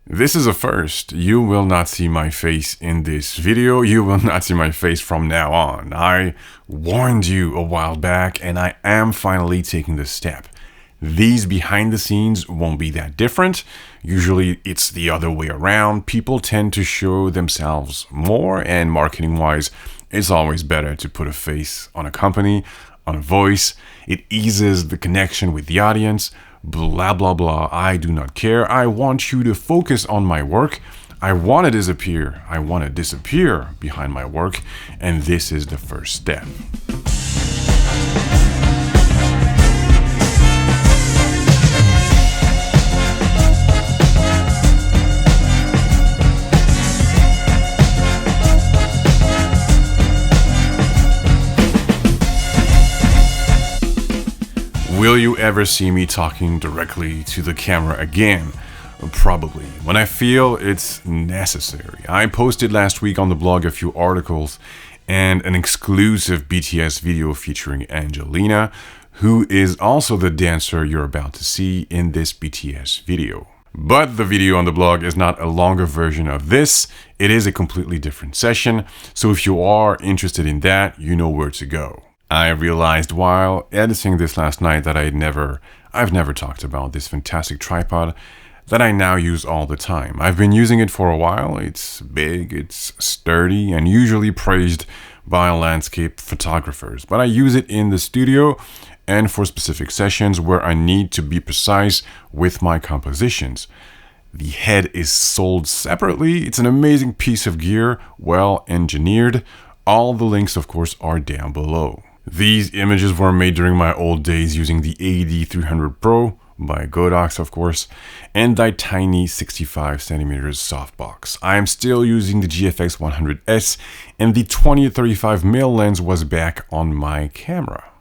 This is a first. You will not see my face in this video. You will not see my face from now on. I warned you a while back and I am finally taking the step. These behind the scenes won't be that different. Usually it's the other way around. People tend to show themselves more, and marketing wise, it's always better to put a face on a company, on a voice. It eases the connection with the audience. Blah, blah, blah. I do not care. I want you to focus on my work. I want to disappear. I want to disappear behind my work. And this is the first step. Will you ever see me talking directly to the camera again? Probably, when I feel it's necessary. I posted last week on the blog a few articles and an exclusive BTS video featuring Angelina, who is also the dancer you're about to see in this BTS video. But the video on the blog is not a longer version of this. It is a completely different session. So if you are interested in that, you know where to go. I realized while editing this last night that I've never talked about this fantastic tripod that I now use all the time. I've been using it for a while. It's big, it's sturdy, and usually praised by landscape photographers. But I use it in the studio and for specific sessions where I need to be precise with my compositions. The head is sold separately. It's an amazing piece of gear, well engineered. All the links, of course, are down below. These images were made during my old days using the AD300pro by GODOX, of course, and that tiny 65cm softbox. I am still using the GFX100s, and the 20-35mm lens was back on my camera.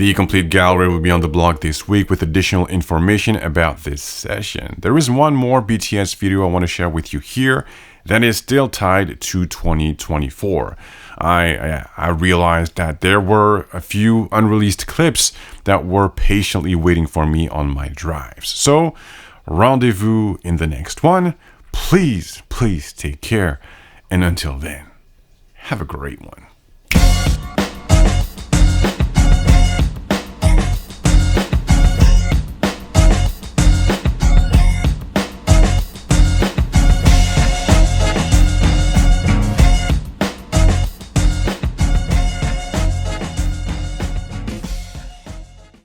The complete gallery will be on the blog this week with additional information about this session. There is one more BTS video I want to share with you here that is still tied to 2024. I realized that there were a few unreleased clips that were patiently waiting for me on my drives. So, rendezvous in the next one. Please take care. And until then, have a great one.